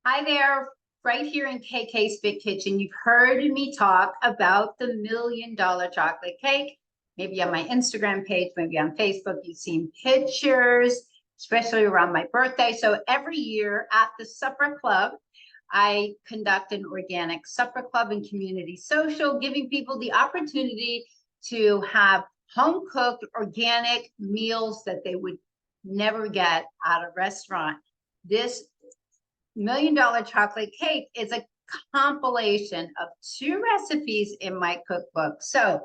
Hi there, right here in KK's Big Kitchen. You've heard me talk about the $1 million chocolate cake. Maybe on my Instagram page, maybe on Facebook, you've seen pictures, especially around my birthday. So every year at the Supper Club, I conduct an organic supper club and community social, giving people the opportunity to have home cooked organic meals that they would never get at a restaurant. This $1 million chocolate cake is a compilation of 2 recipes in my cookbook. So,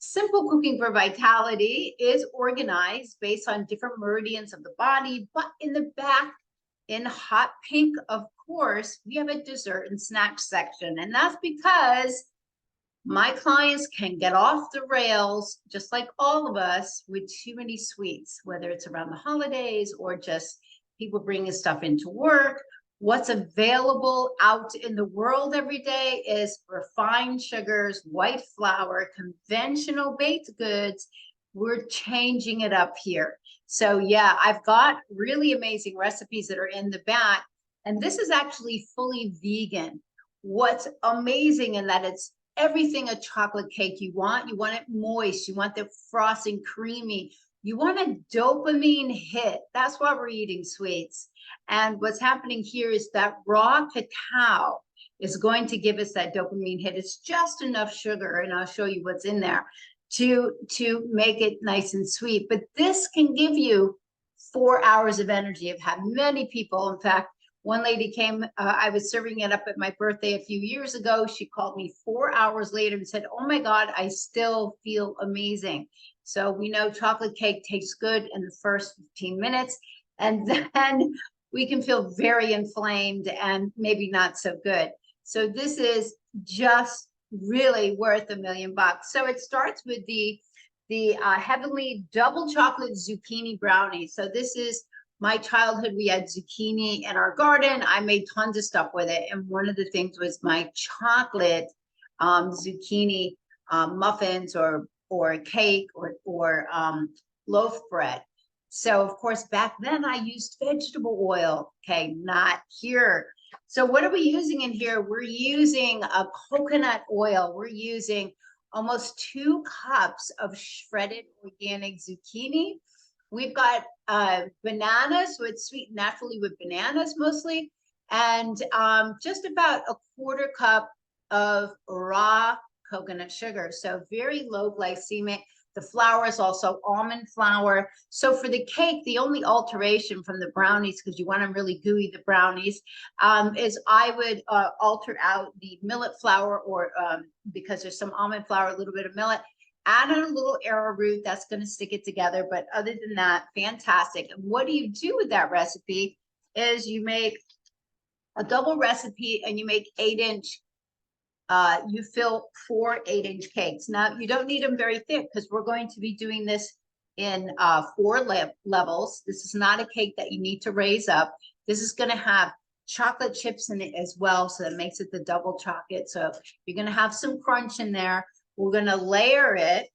Simple Cooking for Vitality is organized based on different meridians of the body, but in the back, in hot pink, of course, we have a dessert and snack section. And that's because my clients can get off the rails, just like all of us, with too many sweets, whether it's around the holidays or just people bringing stuff into work. What's available out in the world every day is refined sugars, white flour, conventional baked goods. We're changing it up here. So yeah, I've got really amazing recipes that are in the back. And this is actually fully vegan. What's amazing in that it's everything a chocolate cake you want. You want it moist. You want the frosting creamy. You want a dopamine hit. That's why we're eating sweets. And what's happening here is that raw cacao is going to give us that dopamine hit. It's just enough sugar, and I'll show you what's in there to make it nice and sweet. But this can give you 4 hours of energy. I've had many people, in fact, one lady came, I was serving it up at my birthday a few years ago. She called me 4 hours later and said, oh my God, I still feel amazing. So we know chocolate cake tastes good in the first 15 minutes, and then we can feel very inflamed and maybe not so good. So this is just really worth $1 million. So it starts with the heavenly double chocolate zucchini brownie. So this is my childhood. We had zucchini in our garden. I made tons of stuff with it. And one of the things was my chocolate zucchini muffins or cake or loaf bread. So of course, back then I used vegetable oil. Okay, not here. So what are we using in here? We're using a coconut oil. We're using almost 2 cups of shredded organic zucchini. We've got bananas, so it's sweetened naturally with bananas mostly, and just about a 1/4 cup of raw coconut sugar. So very low glycemic. The flour is also almond flour. So for the cake, the only alteration from the brownies, because you want them really gooey, the brownies, is I would alter out the millet flour, or because there's some almond flour, a little bit of millet, add in a little arrowroot. That's going to stick it together. But other than that, fantastic. And what do you do with that recipe is you make a double recipe and you make 8-inch. You fill 4 8-inch cakes. Now, you don't need them very thick because we're going to be doing this in 4 levels. This is not a cake that you need to raise up. This is going to have chocolate chips in it as well, so that makes it the double chocolate. So you're going to have some crunch in there. We're going to layer it.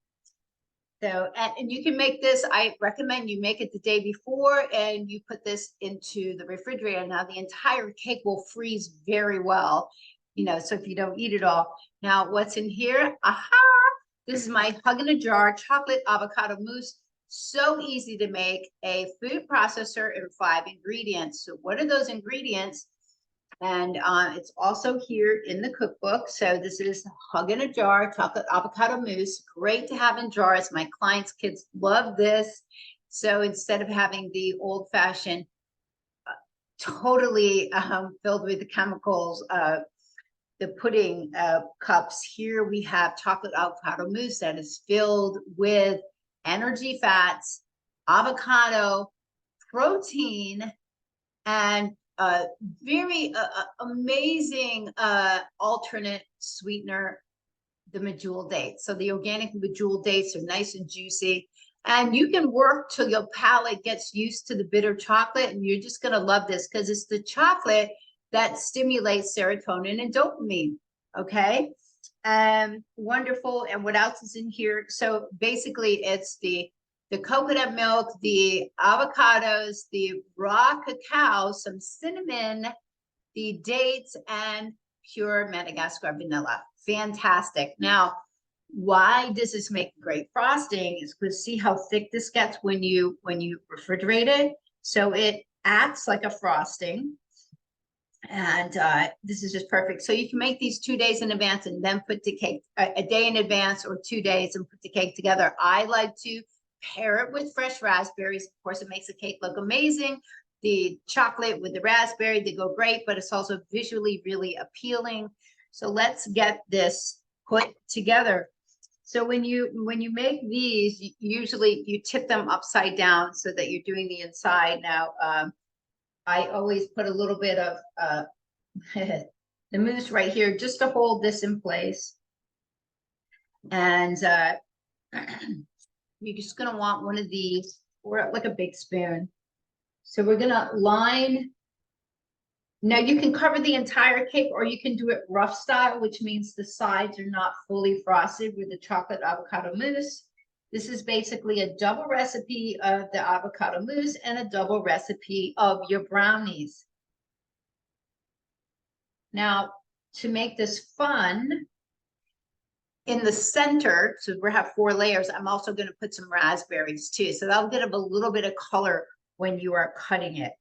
So, and you can make this, I recommend you make it the day before and you put this into the refrigerator. Now, the entire cake will freeze very well, you know, so if you don't eat it all. Now, what's in here? Aha! This is my Hug in a Jar chocolate avocado mousse. So easy to make, a food processor and 5 ingredients. So what are those ingredients? And it's also here in the cookbook. So this is Hug in a Jar chocolate avocado mousse. Great to have in jars. My clients' kids love this. So instead of having the old-fashioned, totally filled with the chemicals, the pudding cups, here we have chocolate avocado mousse that is filled with energy fats, avocado, protein, and very amazing alternate sweetener, the Medjool Dates. So the organic Medjool Dates are nice and juicy. And you can work till your palate gets used to the bitter chocolate, and you're just going to love this because it's the chocolate that stimulates serotonin and dopamine. Okay. Wonderful. And what else is in here? So basically it's the the coconut milk, the avocados, the raw cacao, some cinnamon, the dates, and pure Madagascar vanilla. Fantastic. Now, why does this make great frosting is because see how thick this gets when you refrigerate it. So it acts like a frosting. And this is just perfect. So you can make these 2 days in advance and then put the cake a day in advance or 2 days and put the cake together. I like to pair it with fresh raspberries. Of course, it makes the cake look amazing. The chocolate with the raspberry, they go great, but it's also visually really appealing. So let's get this put together. So when you make these, usually you tip them upside down so that you're doing the inside. Now, I always put a little bit of the mousse right here just to hold this in place. And you're just gonna want one of these or like a big spoon. So we're gonna line. Now you can cover the entire cake or you can do it rough style, which means the sides are not fully frosted with the chocolate avocado mousse. This is basically a double recipe of the avocado mousse and a double recipe of your brownies. Now, to make this fun, in the center, so we have 4 layers, I'm also going to put some raspberries too. So that'll give a little bit of color when you are cutting it.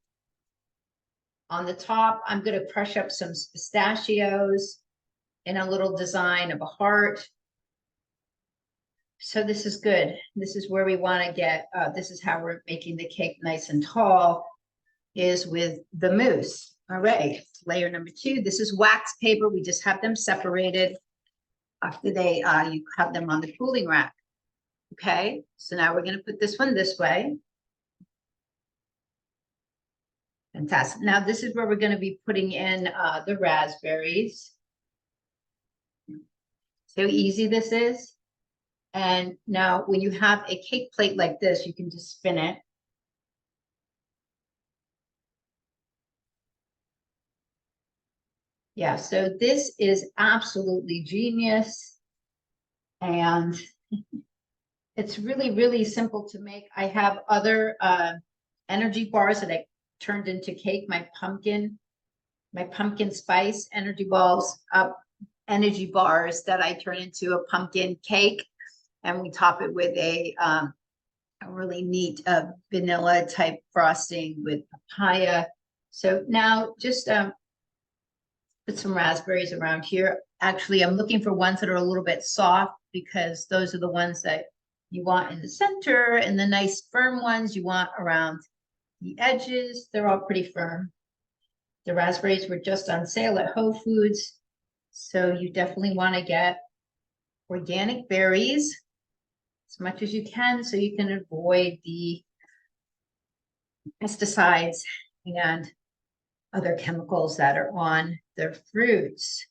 On the top, I'm going to crush up some pistachios in a little design of a heart. So this is good. This is where we want to get, this is how we're making the cake nice and tall, is with the mousse. All right, layer number 2. This is wax paper. We just have them separated after they, you have them on the cooling rack. Okay, so now we're going to put this one this way. Fantastic. Now this is where we're going to be putting in the raspberries. So easy this is. And now when you have a cake plate like this, you can just spin it. Yeah, so this is absolutely genius. And it's really, really simple to make. I have other energy bars that I turned into cake, my pumpkin spice energy balls, energy bars that I turn into a pumpkin cake. And we top it with a really neat vanilla type frosting with papaya. So now just put some raspberries around here. Actually, I'm looking for ones that are a little bit soft because those are the ones that you want in the center, and the nice firm ones you want around the edges. They're all pretty firm. The raspberries were just on sale at Whole Foods. So you definitely want to get organic berries as much as you can so you can avoid the pesticides and other chemicals that are on their fruits.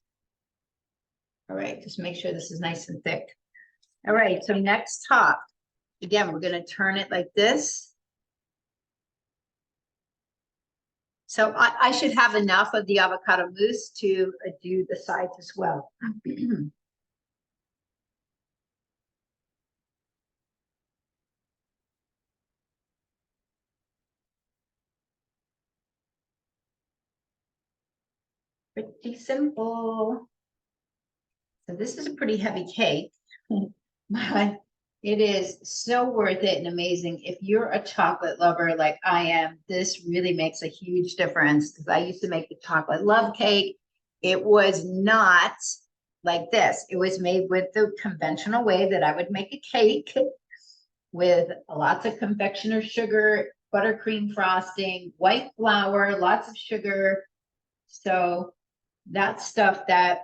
All right, just make sure this is nice and thick. All right, so next top, again, we're going to turn it like this. So I should have enough of the avocado mousse to do the sides as well. Pretty simple. So this is a pretty heavy cake, but it is so worth it and amazing. If you're a chocolate lover like I am, this really makes a huge difference because I used to make the chocolate love cake. It was not like this. It was made with the conventional way that I would make a cake with lots of confectioner sugar, buttercream frosting, white flour, lots of sugar. So that's stuff that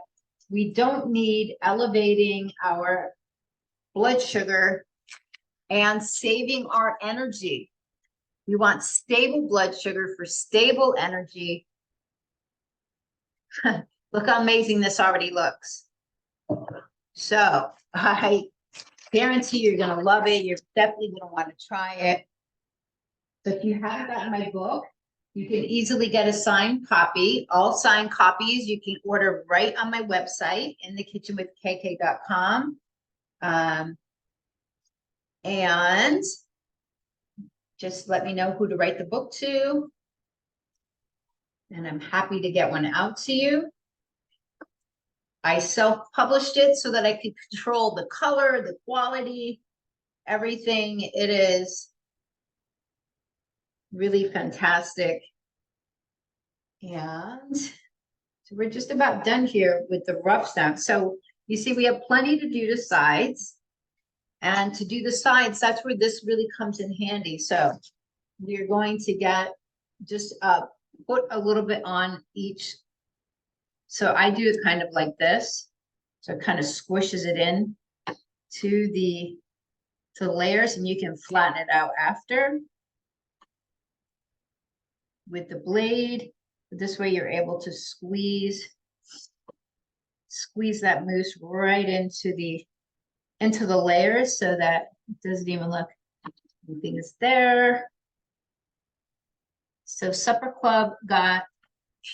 we don't need, elevating our blood sugar and saving our energy. We want stable blood sugar for stable energy. Look how amazing this already looks. So I guarantee you're going to love it. You're definitely going to want to try it. So if you haven't gotten my book, you can easily get a signed copy. All signed copies you can order right on my website, inthekitchenwithkk.com. And just let me know who to write the book to. And I'm happy to get one out to you. I self-published it so that I could control the color, the quality, everything. It is really fantastic. And so we're just about done here with the rough stuff. So you see, we have plenty to do to sides. And to do the sides, that's where this really comes in handy. So we're going to get just put a little bit on each. So I do it kind of like this. So it kind of squishes it in to the layers, and you can flatten it out after with the blade. This way you're able to squeeze that mousse right into the layers so that it doesn't even look, anything is there. So Supper Club got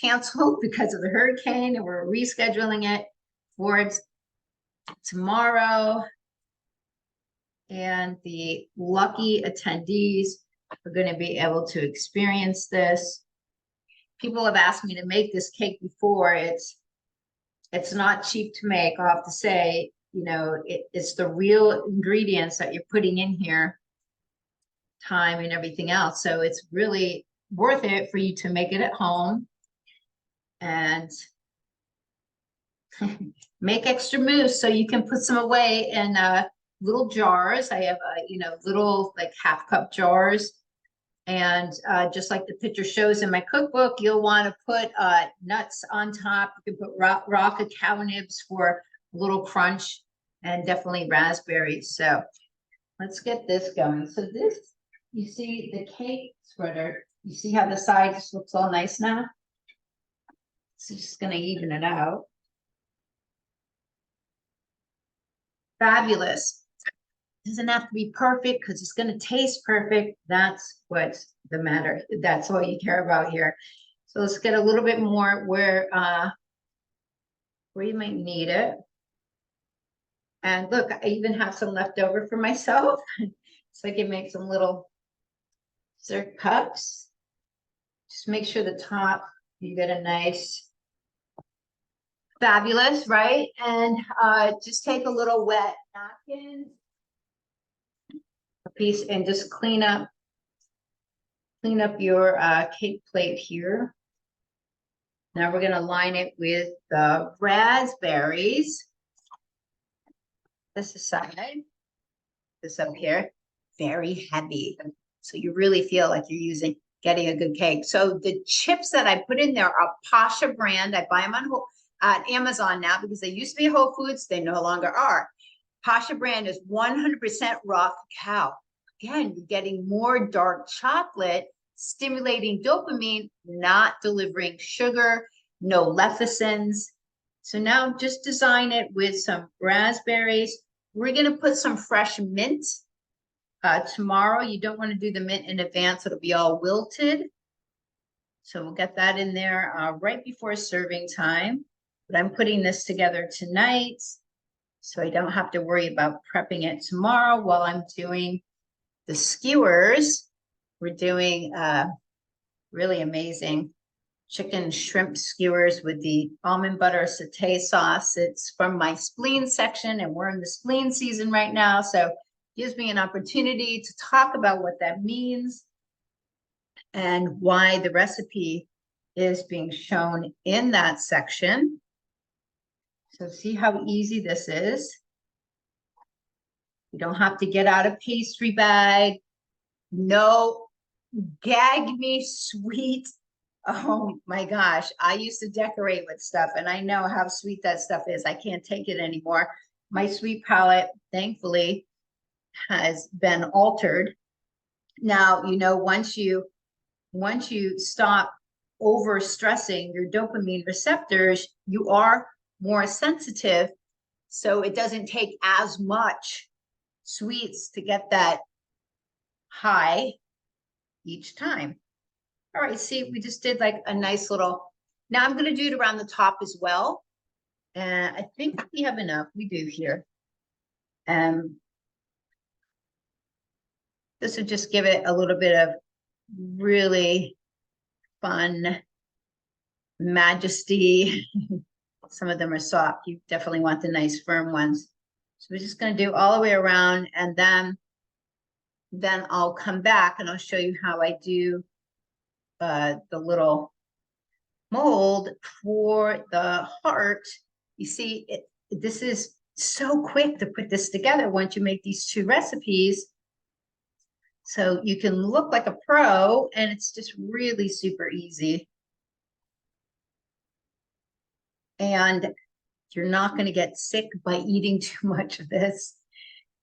canceled because of the hurricane, and we're rescheduling it for tomorrow. And the lucky attendees are going to be able to experience this. People have asked me to make this cake before. It's not cheap to make, I'll have to say. You know, it's the real ingredients that you're putting in here, time and everything else. So it's really worth it for you to make it at home and make extra mousse so you can put some away in little jars. I have, little like half-cup jars. And just like the picture shows in my cookbook, you'll want to put nuts on top. You can put raw cacao nibs for a little crunch, and definitely raspberries. So let's get this going. So this, you see the cake spreader, you see how the side just looks all nice now? So just going to even it out. Fabulous. Doesn't have to be perfect because it's going to taste perfect. That's what's the matter. That's all you care about here. So let's get a little bit more where you might need it. And look, I even have some left over for myself. So I can make some little dessert cups. Just make sure the top, you get a nice, fabulous, right? And just take a little wet napkin, a piece, and just clean up your cake plate here. Now we're going to line it with the raspberries. This aside, this up here, very heavy. So you really feel like you're getting a good cake. So the chips that I put in there are Pasha brand. I buy them at Amazon now because they used to be Whole Foods. They no longer are. Pasha brand is 100% raw cacao. Again, you're getting more dark chocolate, stimulating dopamine, not delivering sugar, no lecithins. So now just design it with some raspberries. We're going to put some fresh mint tomorrow. You don't want to do the mint in advance. It'll be all wilted. So we'll get that in there right before serving time. But I'm putting this together tonight, so I don't have to worry about prepping it tomorrow while I'm doing the skewers. We're doing really amazing chicken shrimp skewers with the almond butter satay sauce. It's from my spleen section, and we're in the spleen season right now. So it gives me an opportunity to talk about what that means and why the recipe is being shown in that section. So see how easy this is. You don't have to get out a pastry bag. No, gag me sweet. Oh my gosh, I used to decorate with stuff, and I know how sweet that stuff is. I can't take it anymore. My sweet palate, thankfully, has been altered. Now, once you stop over stressing your dopamine receptors, you are more sensitive. So it doesn't take as much sweets to get that high each time. All right, see, we just did like a nice little, now I'm going to do it around the top as well. And I think we have enough. We do here. This would just give it a little bit of really fun majesty. Some of them are soft. You definitely want the nice firm ones. So we're just going to do all the way around, and then I'll come back and I'll show you how I do the little mold for the heart. You see, this is so quick to put this together once you make these two recipes. So you can look like a pro, and it's just really super easy. And you're not going to get sick by eating too much of this.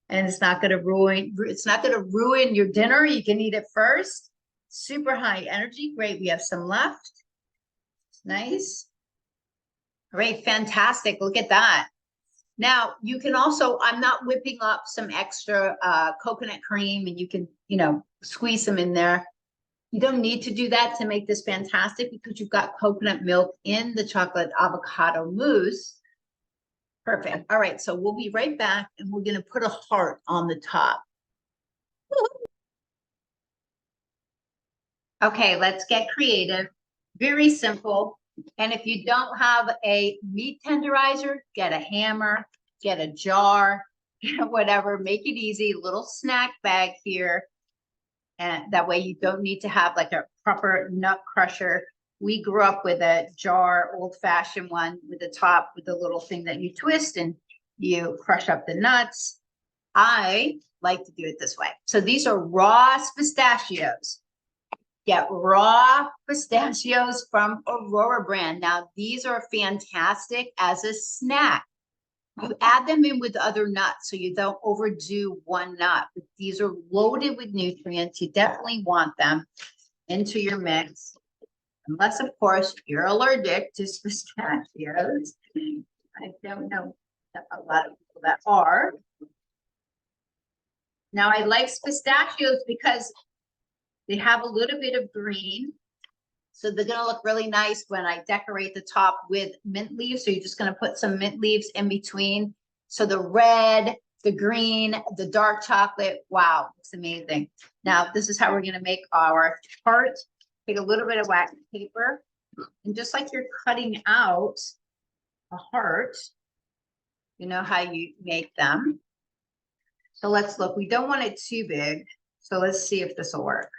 And it's not going to ruin your dinner. You can eat it first. Super high energy. Great. We have some left. Nice. All right, fantastic. Look at that. Now you can also, I'm not whipping up some extra coconut cream, and you can, squeeze them in there. You don't need to do that to make this fantastic, because you've got coconut milk in the chocolate avocado mousse. Perfect. All right, so we'll be right back, and we're going to put a heart on the top. Okay, let's get creative. Very simple. And if you don't have a meat tenderizer, get a hammer, get a jar, whatever, make it easy. Little snack bag here. And that way you don't need to have like a proper nut crusher. We grew up with a jar, old-fashioned one with the top, with the little thing that you twist and you crush up the nuts. I like to do it this way. So these are raw pistachios. Get raw pistachios from Aurora brand. Now, these are fantastic as a snack. You add them in with other nuts so you don't overdo one nut. But these are loaded with nutrients. You definitely want them into your mix. Unless, of course, you're allergic to pistachios. I don't know a lot of people that are. Now, I like pistachios because they have a little bit of green. So they're going to look really nice when I decorate the top with mint leaves. So you're just going to put some mint leaves in between. So the red, the green, the dark chocolate, wow, it's amazing. Now, this is how we're going to make our heart. Take a little bit of wax paper, and just like you're cutting out a heart, you know how you make them. So let's look. We don't want it too big. So let's see if this will work.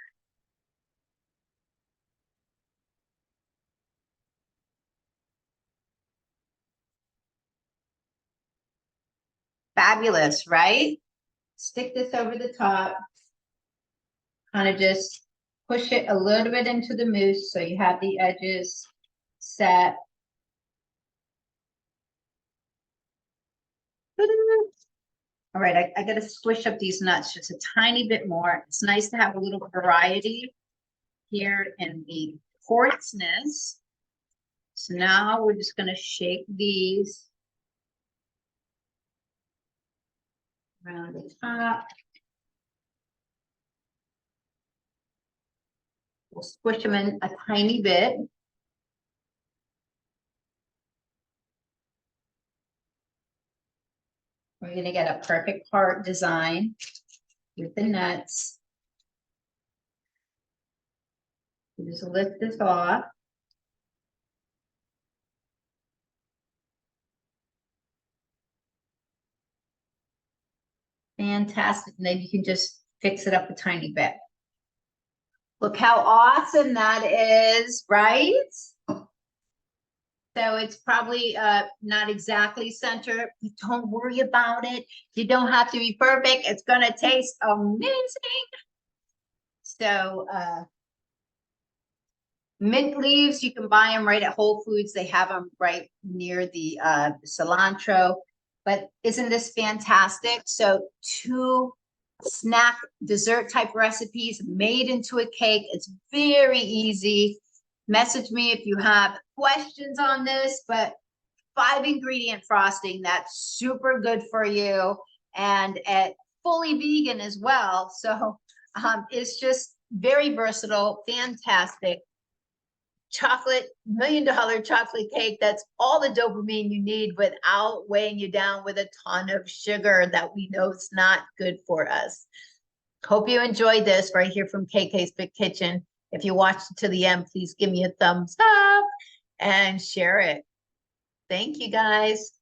Fabulous, right? Stick this over the top. Kind of just push it a little bit into the mousse so you have the edges set. All right, I got to squish up these nuts just a tiny bit more. It's nice to have a little variety here in the coarseness. So now we're just going to shake these around the top. We'll squish them in a tiny bit. We're going to get a perfect heart design with the nuts. Just lift this off. Fantastic. And then you can just fix it up a tiny bit. Look how awesome that is, right? So it's probably not exactly center, but don't worry about it. You don't have to be perfect. It's going to taste amazing. So mint leaves, you can buy them right at Whole Foods. They have them right near the cilantro. But isn't this fantastic? So 2 snack dessert type recipes made into a cake. It's very easy. Message me if you have questions on this, but 5 ingredient frosting, that's super good for you, and fully vegan as well. So it's just very versatile, fantastic. Chocolate, $1 million chocolate cake. That's all the dopamine you need without weighing you down with a ton of sugar that we know is not good for us. Hope you enjoyed this right here from KK's Big Kitchen. If you watched it to the end, please give me a thumbs up and share it. Thank you, guys.